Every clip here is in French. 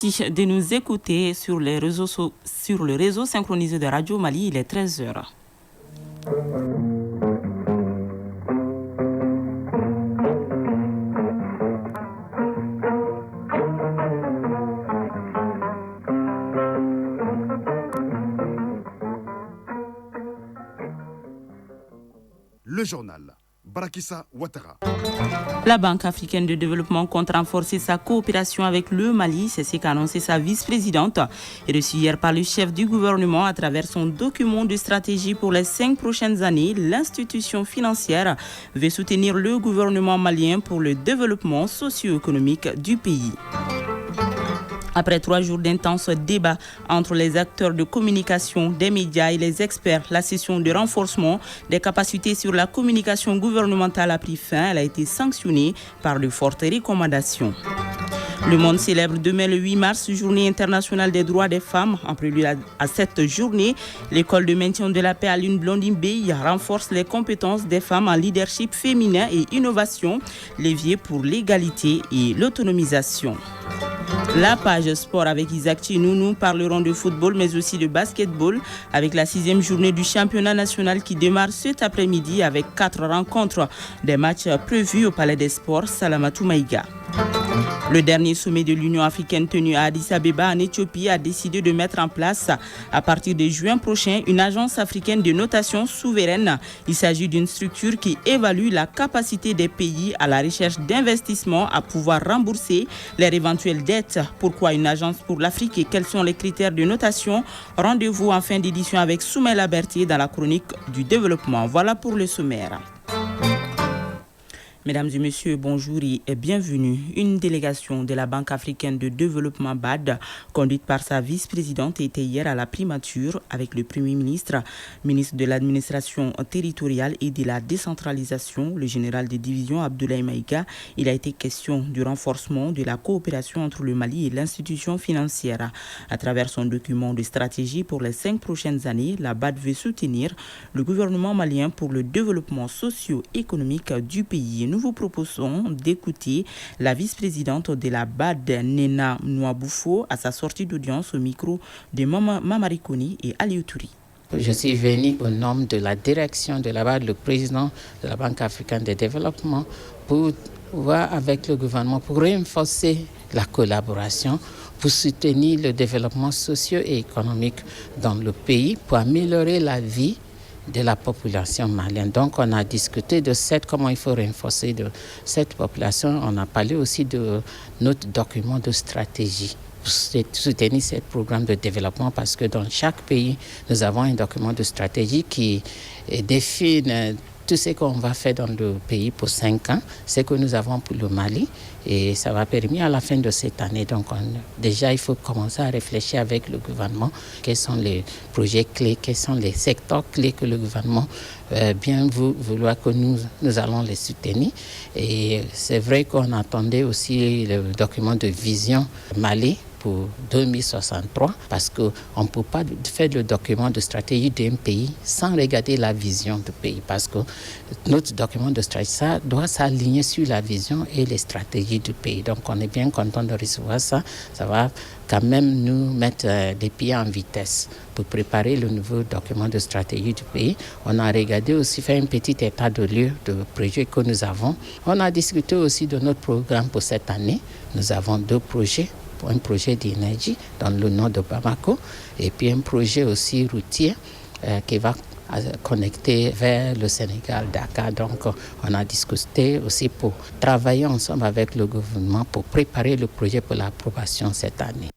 De nous écouter sur le réseau synchronisé de Radio Mali, il est 13h. Le journal. Barakissa Ouattara. La Banque africaine de développement compte renforcer sa coopération avec le Mali. C'est ce qu'a annoncé sa vice-présidente et reçue hier par le chef du gouvernement à travers son document de stratégie pour les 5 prochaines années. L'institution financière veut soutenir le gouvernement malien pour le développement socio-économique du pays. Après 3 jours d'intenses débats entre les acteurs de communication, des médias et les experts, la session de renforcement des capacités sur la communication gouvernementale a pris fin. Elle a été sanctionnée par de fortes recommandations. Le monde célèbre demain le 8 mars, journée internationale des droits des femmes. En prélude à cette journée, l'école de maintien de la paix à l'une Blondine Bay renforce les compétences des femmes en leadership féminin et innovation, levier pour l'égalité et l'autonomisation. La page sport avec Isaac Chinou, nous parlerons de football mais aussi de basketball avec la 6e journée du championnat national qui démarre cet après-midi avec 4 rencontres. Des matchs prévus au Palais des Sports Salamatou Maïga. Le dernier sommet de l'Union africaine tenu à Addis Abeba en Éthiopie a décidé de mettre en place à partir de juin prochain une agence africaine de notation souveraine. Il s'agit d'une structure qui évalue la capacité des pays à la recherche d'investissements à pouvoir rembourser leurs éventuelles dettes. Pourquoi une agence pour l'Afrique et quels sont les critères de notation? Rendez-vous en fin d'édition avec Soumaïla Berthier dans la chronique du développement. Voilà pour le sommaire. Mesdames et messieurs, bonjour et bienvenue. Une délégation de la Banque africaine de développement BAD, conduite par sa vice-présidente, était hier à la primature avec le Premier ministre, ministre de l'administration territoriale et de la décentralisation, le général de division Abdoulaye Maïga. Il a été question du renforcement de la coopération entre le Mali et l'institution financière. À travers son document de stratégie pour les 5 prochaines années, la BAD veut soutenir le gouvernement malien pour le développement socio-économique du pays. Nous vous proposons d'écouter la vice-présidente de la BAD, Nena Nouaboufo, à sa sortie d'audience au micro de Mamari Koni et Aliou Touri. Je suis venu au nom de la direction de la BAD, le président de la Banque africaine de développement, pour voir avec le gouvernement, pour renforcer la collaboration, pour soutenir le développement socio et économique dans le pays, pour améliorer la vie de la population malienne. Donc on a discuté de comment il faut renforcer de cette population. On a parlé aussi de notre document de stratégie pour soutenir ce programme de développement parce que dans chaque pays, nous avons un document de stratégie qui définit tout ce qu'on va faire dans le pays pour 5 ans, ce que nous avons pour le Mali et ça va permettre à la fin de cette année. Donc déjà, il faut commencer à réfléchir avec le gouvernement quels sont les projets clés, quels sont les secteurs clés que le gouvernement bien vouloir que nous allons les soutenir. Et c'est vrai qu'on attendait aussi le document de vision Mali pour 2063 parce qu'on ne peut pas faire le document de stratégie d'un pays sans regarder la vision du pays parce que notre document de stratégie ça doit s'aligner sur la vision et les stratégies du pays. Donc on est bien content de recevoir ça. Ça va quand même nous mettre des pieds en vitesse pour préparer le nouveau document de stratégie du pays. On a regardé aussi, fait un petit état de lieu de projets que nous avons. On a discuté aussi de notre programme pour cette année. Nous avons 2 projets. Un projet d'énergie dans le nord de Bamako et puis un projet aussi routier qui va connecter vers le Sénégal, Dakar. Donc on a discuté aussi pour travailler ensemble avec le gouvernement pour préparer le projet pour l'approbation cette année.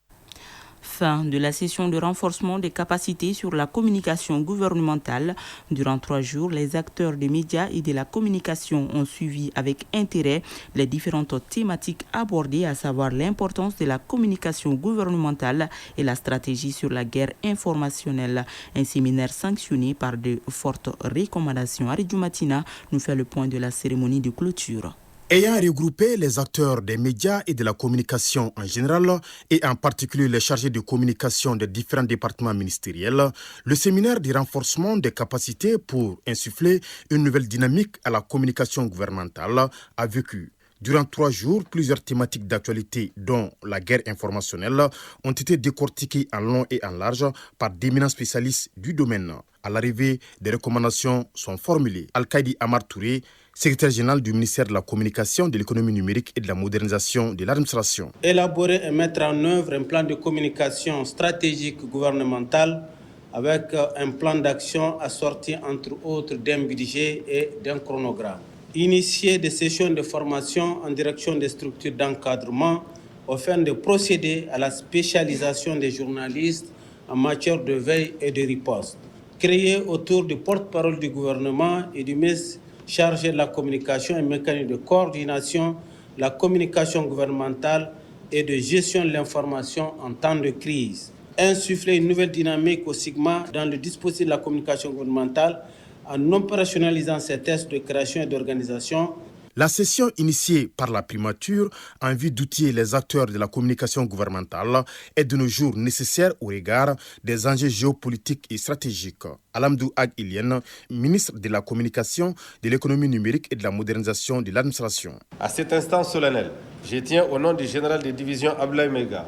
Fin de la session de renforcement des capacités sur la communication gouvernementale. Durant 3 jours, les acteurs des médias et de la communication ont suivi avec intérêt les différentes thématiques abordées, à savoir l'importance de la communication gouvernementale et la stratégie sur la guerre informationnelle. Un séminaire sanctionné par de fortes recommandations. Aridou Matina nous fait le point de la cérémonie de clôture. Ayant regroupé les acteurs des médias et de la communication en général, et en particulier les chargés de communication des différents départements ministériels, le séminaire de renforcement des capacités pour insuffler une nouvelle dynamique à la communication gouvernementale a vécu Durant 3 jours, plusieurs thématiques d'actualité, dont la guerre informationnelle, ont été décortiquées en long et en large par d'éminents spécialistes du domaine. À l'arrivée, des recommandations sont formulées. Al-Kaïdi Amar Touré, secrétaire général du ministère de la Communication, de l'économie numérique et de la modernisation de l'administration. Élaborer et mettre en œuvre un plan de communication stratégique gouvernemental avec un plan d'action assorti entre autres d'un budget et d'un chronogramme. Initier des sessions de formation en direction des structures d'encadrement afin de procéder à la spécialisation des journalistes en matière de veille et de riposte. Créer autour du porte-parole du gouvernement et du ministre chargé de la communication un mécanisme de coordination, la communication gouvernementale et de gestion de l'information en temps de crise. Insuffler une nouvelle dynamique au SIGMA dans le dispositif de la communication gouvernementale en opérationnalisant ces tests de création et d'organisation. La session initiée par la primature en vue d'outiller les acteurs de la communication gouvernementale est de nos jours nécessaire au regard des enjeux géopolitiques et stratégiques. Alamdou Ag Ilien, ministre de la Communication, de l'économie numérique et de la modernisation de l'administration. À cet instant solennel, je tiens au nom du général de division Ablaye Mega,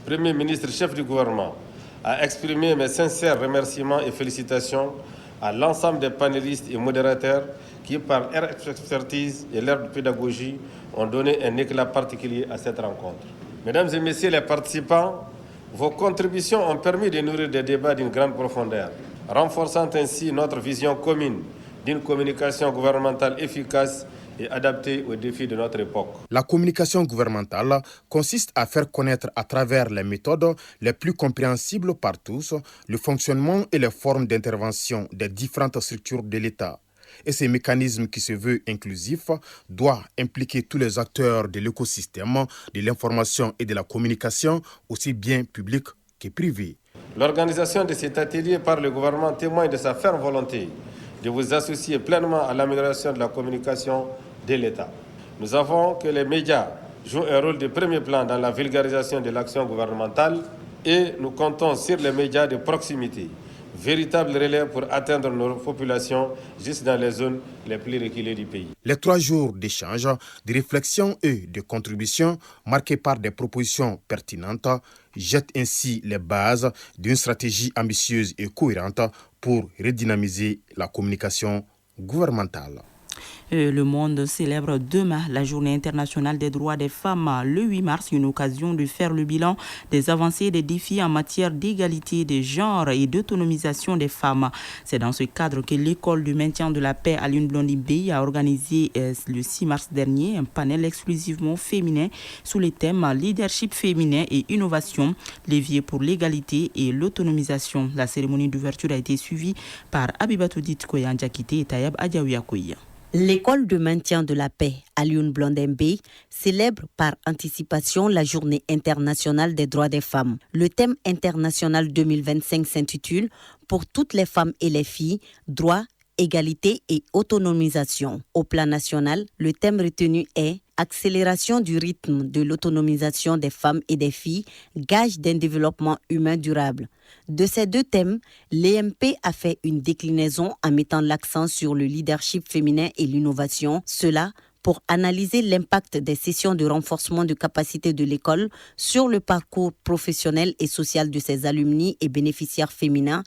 Premier ministre chef du gouvernement, à exprimer mes sincères remerciements et félicitations à l'ensemble des panélistes et modérateurs qui, par leur expertise et leur pédagogie, ont donné un éclat particulier à cette rencontre. Mesdames et messieurs les participants, vos contributions ont permis de nourrir des débats d'une grande profondeur, renforçant ainsi notre vision commune d'une communication gouvernementale efficace et adaptée aux défis de notre époque. La communication gouvernementale consiste à faire connaître à travers les méthodes les plus compréhensibles par tous le fonctionnement et les formes d'intervention des différentes structures de l'État. Et ce mécanisme qui se veut inclusif doit impliquer tous les acteurs de l'écosystème de l'information et de la communication, aussi bien publics que privés. L'organisation de cet atelier par le gouvernement témoigne de sa ferme volonté de vous associer pleinement à l'amélioration de la communication de l'État. Nous avons que les médias jouent un rôle de premier plan dans la vulgarisation de l'action gouvernementale et nous comptons sur les médias de proximité, véritable relais pour atteindre nos populations juste dans les zones les plus reculées du pays. Les 3 jours d'échange, de réflexion et de contribution marqués par des propositions pertinentes jettent ainsi les bases d'une stratégie ambitieuse et cohérente pour redynamiser la communication gouvernementale. Le monde célèbre demain la Journée internationale des droits des femmes. Le 8 mars, une occasion de faire le bilan des avancées et des défis en matière d'égalité des genres et d'autonomisation des femmes. C'est dans ce cadre que l'École du maintien de la paix à l'Une-Blondie a organisé le 6 mars dernier un panel exclusivement féminin sous les thèmes leadership féminin et innovation, levier pour l'égalité et l'autonomisation. La cérémonie d'ouverture a été suivie par Abibatou Ditkoya Ndjakite et Tayab Adjaouyakoya. L'école de maintien de la paix à Lune-Blondembe célèbre par anticipation la Journée internationale des droits des femmes. Le thème international 2025 s'intitule « Pour toutes les femmes et les filles, droits, égalité et autonomisation ». Au plan national, le thème retenu est « Accélération du rythme de l'autonomisation des femmes et des filles, gage d'un développement humain durable ». De ces 2 thèmes, l'EMP a fait une déclinaison en mettant l'accent sur le leadership féminin et l'innovation. Cela pour analyser l'impact des sessions de renforcement de capacité de l'école sur le parcours professionnel et social de ses alumni et bénéficiaires féminins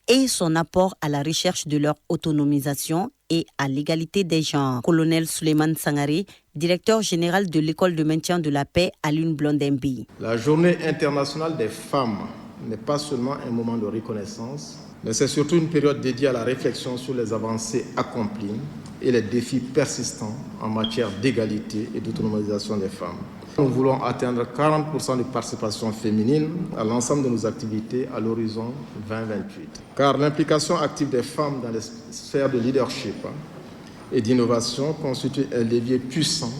et son apport à la recherche de leur autonomisation et à l'égalité des genres. Colonel Souleymane Sangaré, directeur général de l'École de maintien de la paix à Lune-Blondembe. La Journée internationale des femmes n'est pas seulement un moment de reconnaissance, mais c'est surtout une période dédiée à la réflexion sur les avancées accomplies et les défis persistants en matière d'égalité et d'autonomisation des femmes. Nous voulons atteindre 40% de participation féminine à l'ensemble de nos activités à l'horizon 2028. Car l'implication active des femmes dans les sphères de leadership et d'innovation constitue un levier puissant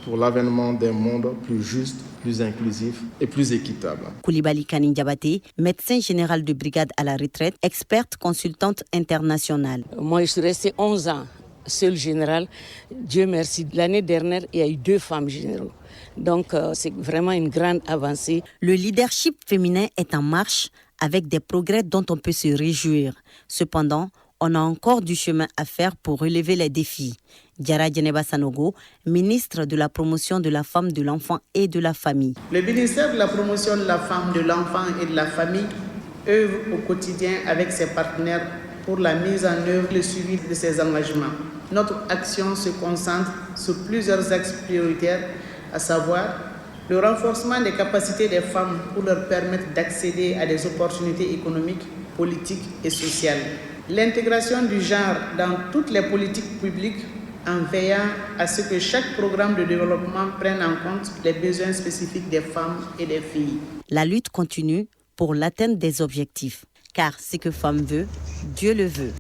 pour l'avènement d'un monde plus juste, plus inclusif et plus équitable. Koulibaly Kanindjabate, médecin général de brigade à la retraite, experte consultante internationale. Moi, je suis restée 11 ans seule générale. Dieu merci. L'année dernière, il y a eu 2 femmes généraux. Donc, c'est vraiment une grande avancée. Le leadership féminin est en marche avec des progrès dont on peut se réjouir. Cependant, on a encore du chemin à faire pour relever les défis. Diarra Djeneba Sanogo, ministre de la promotion de la femme, de l'enfant et de la famille. Le ministère de la promotion de la femme, de l'enfant et de la famille œuvre au quotidien avec ses partenaires pour la mise en œuvre et le suivi de ces engagements. Notre action se concentre sur plusieurs axes prioritaires, à savoir le renforcement des capacités des femmes pour leur permettre d'accéder à des opportunités économiques, politiques et sociales. L'intégration du genre dans toutes les politiques publiques en veillant à ce que chaque programme de développement prenne en compte les besoins spécifiques des femmes et des filles. La lutte continue pour l'atteinte des objectifs, car ce que femme veut, Dieu le veut.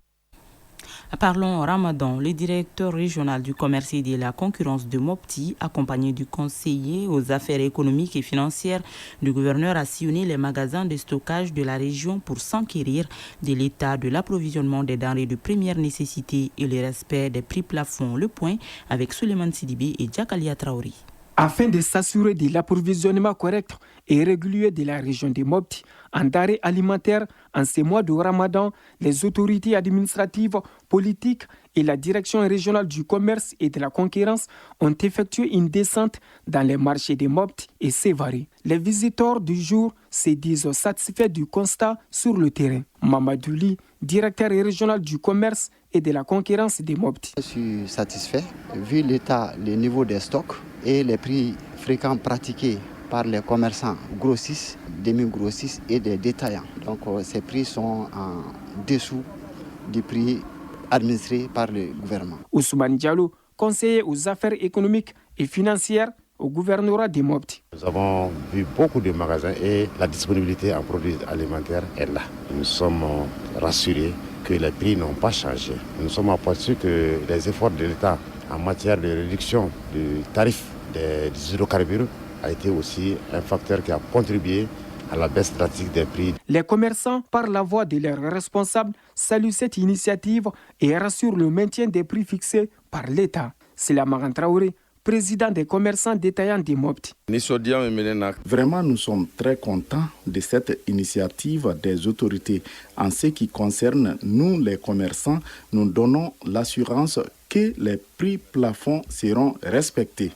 Parlons Ramadan. Le directeur régional du commerce et de la concurrence de Mopti, accompagné du conseiller aux affaires économiques et financières du gouverneur, a sillonné les magasins de stockage de la région pour s'enquérir de l'état de l'approvisionnement des denrées de première nécessité et le respect des prix plafonds. Le point avec Souleymane Sidibé et Djakalia Traoré. Afin de s'assurer de l'approvisionnement correct et régulier de la région de Mopti en denrées alimentaires en ces mois de Ramadan, les autorités administratives, politiques et la direction régionale du commerce et de la concurrence ont effectué une descente dans les marchés de Mopti et Sévaré. Les visiteurs du jour se disent satisfaits du constat sur le terrain. Mamadou Li, directeur régional du commerce et de la concurrence de Mopti. Je suis satisfait vu l'état, le niveau des stocks et les prix fréquents pratiqués par les commerçants grossistes, demi-grossistes et des détaillants. Donc ces prix sont en dessous du prix administré par le gouvernement. Ousmane Diallo, conseiller aux affaires économiques et financières au gouvernorat de Mopti. Nous avons vu beaucoup de magasins et la disponibilité en produits alimentaires est là. Nous sommes rassurés que les prix n'ont pas changé. Nous sommes aperçus que les efforts de l'État en matière de réduction du tarif des hydrocarbures a été aussi un facteur qui a contribué à la baisse drastique des prix. Les commerçants, par la voix de leurs responsables, saluent cette initiative et rassurent le maintien des prix fixés par l'État. C'est la Maran Traoré, président des commerçants détaillants de Mopti. Vraiment, nous sommes très contents de cette initiative des autorités. En ce qui concerne nous, les commerçants, nous donnons l'assurance que les prix plafonds seront respectés.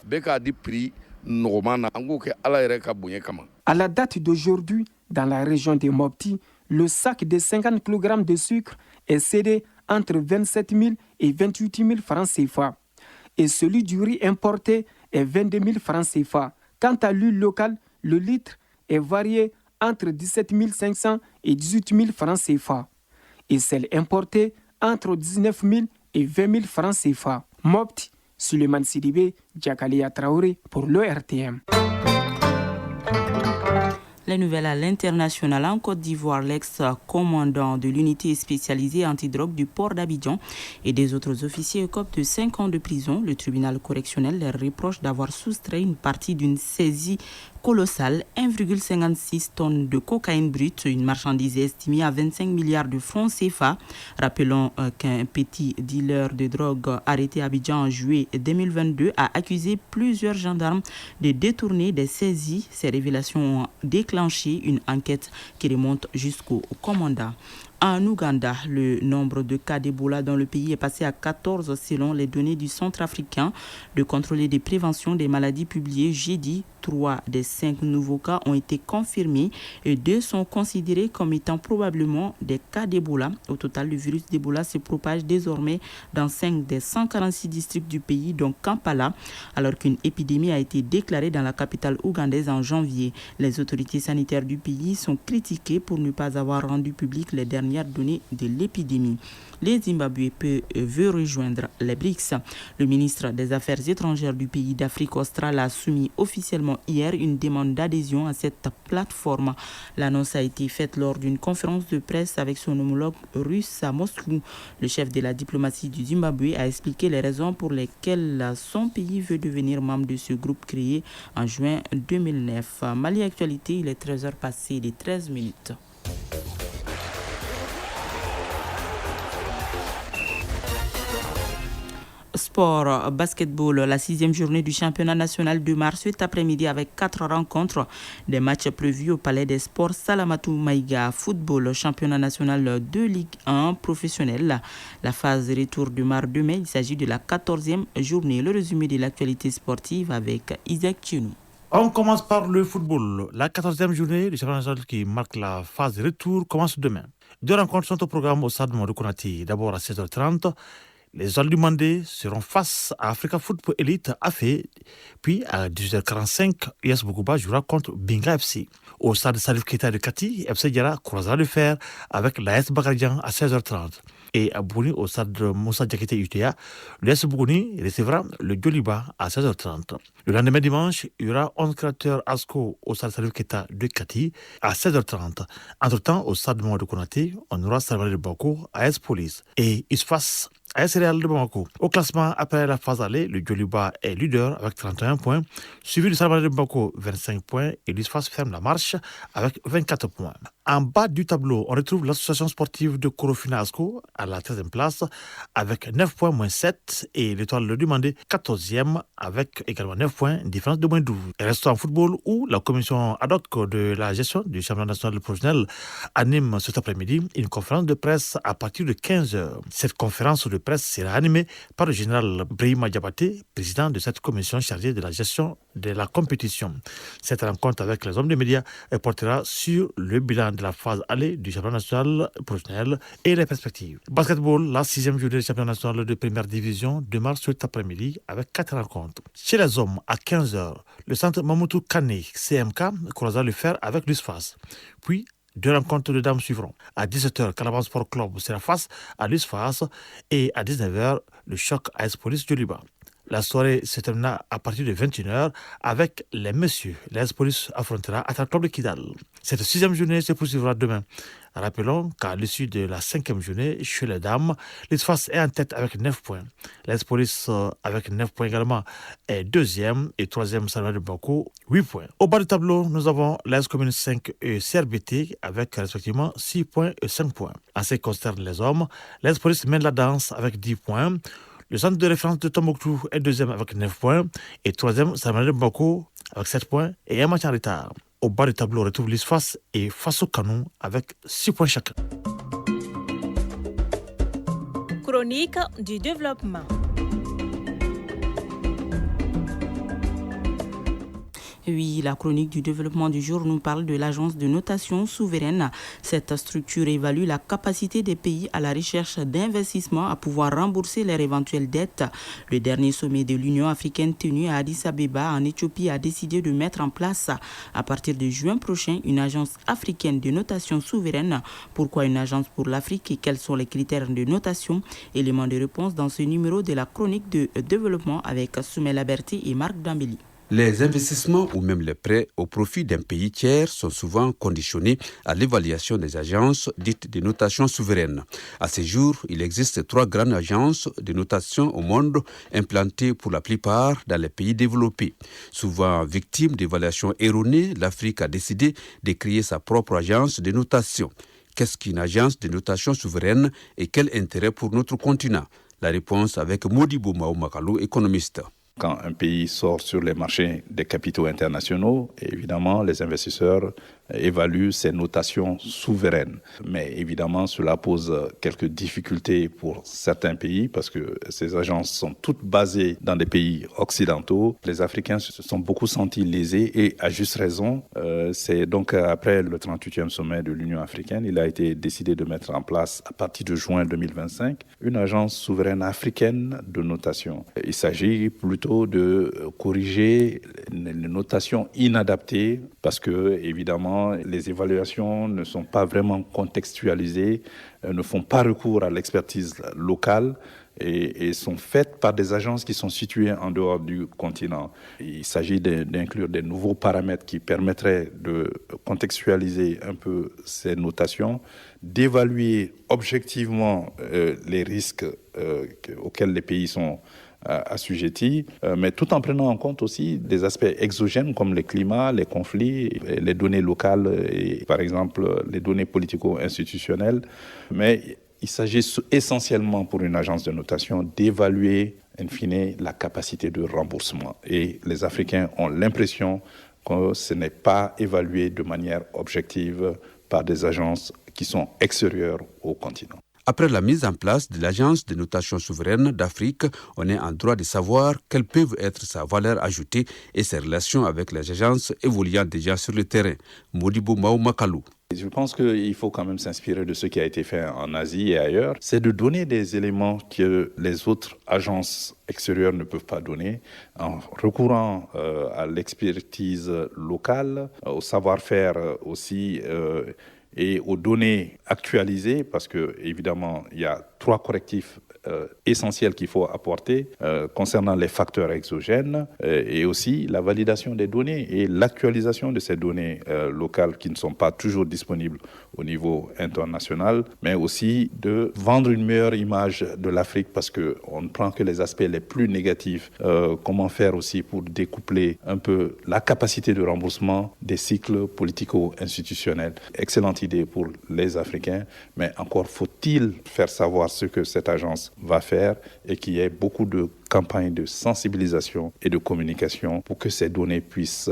À la date d'aujourd'hui, dans la région de Mopti, le sac de 50 kg de sucre est cédé entre 27 000 et 28 000 francs CFA. Et celui du riz importé est 22 000 francs CFA. Quant à l'huile locale, le litre est varié entre 17 500 et 18 000 francs CFA. Et celle importée entre 19 000 et 20 000 francs CFA. Mopti, Souleymane Sidibé, Djakalia Traoré pour l'ORTM. Les nouvelles à l'international en Côte d'Ivoire, l'ex-commandant de l'unité spécialisée antidrogue du port d'Abidjan et des autres officiers écopent de 5 ans de prison. Le tribunal correctionnel leur reproche d'avoir soustrait une partie d'une saisie colossale, 1,56 tonnes de cocaïne brute, une marchandise estimée à 25 milliards de francs CFA. Rappelons qu'un petit dealer de drogue arrêté à Abidjan en juillet 2022 a accusé plusieurs gendarmes de détourner des saisies. Ces révélations ont déclenché une enquête qui remonte jusqu'au commandant. En Ouganda, le nombre de cas d'Ebola dans le pays est passé à 14 selon les données du Centre africain de contrôle et de prévention des maladies publiées jeudi. 3 des 5 nouveaux cas ont été confirmés et 2 sont considérés comme étant probablement des cas d'Ebola. Au total, le virus d'Ebola se propage désormais dans 5 des 146 districts du pays, dont Kampala, alors qu'une épidémie a été déclarée dans la capitale ougandaise en janvier. Les autorités sanitaires du pays sont critiquées pour ne pas avoir rendu publiques les dernières données de l'épidémie. Le Zimbabwe veut rejoindre les BRICS. Le ministre des Affaires étrangères du pays d'Afrique australe a soumis officiellement hier une demande d'adhésion à cette plateforme. L'annonce a été faite lors d'une conférence de presse avec son homologue russe à Moscou. Le chef de la diplomatie du Zimbabwe a expliqué les raisons pour lesquelles son pays veut devenir membre de ce groupe créé en juin 2009. Mali Actualité, il est 13h passé de 13 minutes. Sport, basketball, la 6e journée du championnat national de mars cet après-midi avec 4 rencontres. Des matchs prévus au Palais des Sports Salamatou Maïga. Football, championnat national de Ligue 1 professionnel. La phase retour du mardi 2 mai, il s'agit de la 14e journée. Le résumé de l'actualité sportive avec Isaac Tchounou. On commence par le football. La 14e journée du championnat national qui marque la phase retour commence demain. 2 rencontres sont au programme au stade Mamadou Konaté. D'abord à 16h30. Les Ailes du Mandé seront face à Africa Football Elite AFE. Puis à 18h45, US Bokuba jouera contre Binga FC. Au stade Salif Keita de Kati, FC Diara croisera le fer avec l'AS Bakarijan à 16h30. Et à Bouni, au stade Moussa Diakité UTA, l'AS Bouni recevra le Djoliba à 16h30. Le lendemain dimanche, il y aura 11 créateurs ASCO au stade Salif Keita de Kati à 16h30. Entre-temps, au stade Mamadou Konaté, on aura Salvador de Bako à AS Police. Et ISFAS AS Real de Bamako. Au classement, après la phase aller, le Djoliba est leader avec 31 points, suivi du Salvador de Bamako 25 points et l'ISFAS ferme la marche avec 24 points. En bas du tableau, on retrouve l'association sportive de Korofina Asco à la 13e place avec 9 points moins 7 et l'étoile du Mandé 14e avec également 9 points, différence de moins 12. Et restons en football où la commission ad hoc de la gestion du championnat national professionnel anime cet après-midi une conférence de presse à partir de 15h. Cette conférence de presse sera animée par le général Brahima Diabaté, président de cette commission chargée de la gestion de la compétition. Cette rencontre avec les hommes des médias portera sur le bilan de la phase aller du championnat national professionnel et les perspectives. Basketball, la 6e journée du championnat national de première division démarre cet après-midi avec 4 rencontres. Chez les hommes, à 15h, le centre Mamoutou Kane, CMK, croisera le fer avec l'USFAS. Puis, 2 rencontres de dames suivront. À 17h, Calaban Sport Club sera face à l'USFAS et à 19h, le choc AS Police Djoliba. La soirée se terminera à partir de 21h avec les messieurs. L'AS Police affrontera Attaque Club de Kidal. Cette 6e journée se poursuivra demain. Rappelons qu'à l'issue de la 5e journée, chez les dames, l'USFAS est en tête avec 9 points. L'AS Police, avec 9 points également, est 2e et 3e Salvador de Bako, 8 points. Au bas du tableau, nous avons l'AS Commune 5 et CRBT avec respectivement 6 points et 5 points. En ce qui concerne les hommes, l'AS Police mène la danse avec 10 points. Le centre de référence de Tombouctou est 2e avec 9 points et 3e Salvador de Bako avec 7 points et un match en retard. Au bas du tableau, on retrouve l'ISFAS et Faso Canon avec 6 points chacun. Chronique du développement. Oui, la chronique du développement du jour nous parle de l'agence de notation souveraine. Cette structure évalue la capacité des pays à la recherche d'investissements à pouvoir rembourser leurs éventuelles dettes. Le dernier sommet de l'Union africaine tenu à Addis Abeba en Éthiopie a décidé de mettre en place à partir de juin prochain une agence africaine de notation souveraine. Pourquoi une agence pour l'Afrique et quels sont les critères de notation? Éléments de réponse dans ce numéro de la chronique de développement avec Soumela Berti et Marc Dambeli. Les investissements ou même les prêts au profit d'un pays tiers sont souvent conditionnés à l'évaluation des agences dites de notation souveraine. À ce jour, il existe 3 grandes agences de notation au monde implantées pour la plupart dans les pays développés. Souvent victime d'évaluations erronées, l'Afrique a décidé de créer sa propre agence de notation. Qu'est-ce qu'une agence de notation souveraine et quel intérêt pour notre continent? La réponse avec Modibo Maoumakalou, économiste. Quand un pays sort sur les marchés des capitaux internationaux, évidemment, les investisseurs évaluent ces notations souveraines. Mais évidemment, cela pose quelques difficultés pour certains pays parce que ces agences sont toutes basées dans des pays occidentaux. Les Africains se sont beaucoup sentis lésés et à juste raison. C'est donc après le 38e sommet de l'Union africaine, il a été décidé de mettre en place à partir de juin 2025 une agence souveraine africaine de notation. Il s'agit plutôt de corriger les notations inadaptées parce que, évidemment, les évaluations ne sont pas vraiment contextualisées, ne font pas recours à l'expertise locale et sont faites par des agences qui sont situées en dehors du continent. Il s'agit d'inclure des nouveaux paramètres qui permettraient de contextualiser un peu ces notations, d'évaluer objectivement les risques auxquels les pays sont assujettis, mais tout en prenant en compte aussi des aspects exogènes comme les climats, les conflits, les données locales et par exemple les données politico-institutionnelles. Mais il s'agit essentiellement pour une agence de notation d'évaluer in fine, la capacité de remboursement. Et les Africains ont l'impression que ce n'est pas évalué de manière objective par des agences qui sont extérieures au continent. Après la mise en place de l'Agence de notation souveraine d'Afrique, on est en droit de savoir quelle peut être sa valeur ajoutée et ses relations avec les agences évoluant déjà sur le terrain. Modibo Maoumakalou. Je pense qu'il faut quand même s'inspirer de ce qui a été fait en Asie et ailleurs. C'est de donner des éléments que les autres agences extérieures ne peuvent pas donner en recourant à l'expertise locale, au savoir-faire aussi et aux données actualisées parce que évidemment il y a 3 correctifs essentiels qu'il faut apporter concernant les facteurs exogènes et aussi la validation des données et l'actualisation de ces données locales qui ne sont pas toujours disponibles au niveau international, mais aussi de vendre une meilleure image de l'Afrique parce qu'on ne prend que les aspects les plus négatifs. Comment faire aussi pour découpler un peu la capacité de remboursement des cycles politico-institutionnels. Excellente idée pour les Africains, mais encore faut-il faire savoir ce que cette agence va faire et qu'il y ait beaucoup de campagnes de sensibilisation et de communication pour que ces données puissent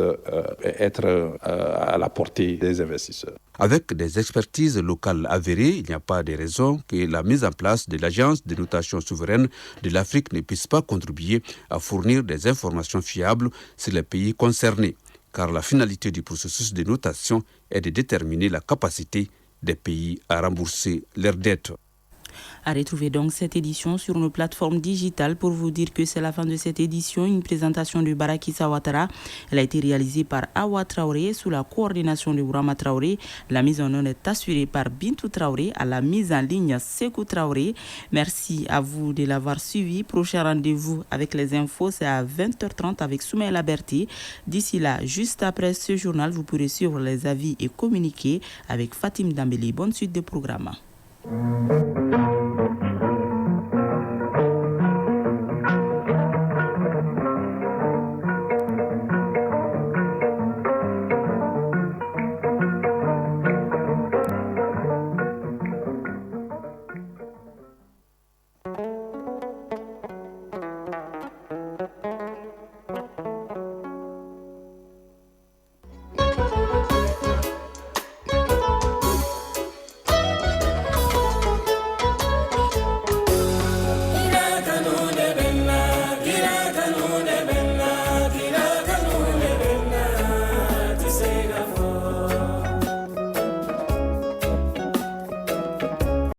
être à la portée des investisseurs. Avec des expertises locales avérées, il n'y a pas de raison que la mise en place de l'Agence de notation souveraine de l'Afrique ne puisse pas contribuer à fournir des informations fiables sur les pays concernés, car la finalité du processus de notation est de déterminer la capacité des pays à rembourser leurs dettes. À retrouver donc cette édition sur nos plateformes digitales. Pour vous dire que c'est la fin de cette édition, une présentation de Barakissa Ouattara. Elle a été réalisée par Awa Traoré sous la coordination de Bourama Traoré. La mise en onde est assurée par Bintou Traoré, à la mise en ligne Sekou Traoré. Merci à vous de l'avoir suivi. Prochain rendez-vous avec les infos, c'est à 20h30 avec Soumaïla Berti. D'ici là, juste après ce journal, vous pourrez suivre les avis et communiquer avec Fatim Dambeli. Bonne suite de programme.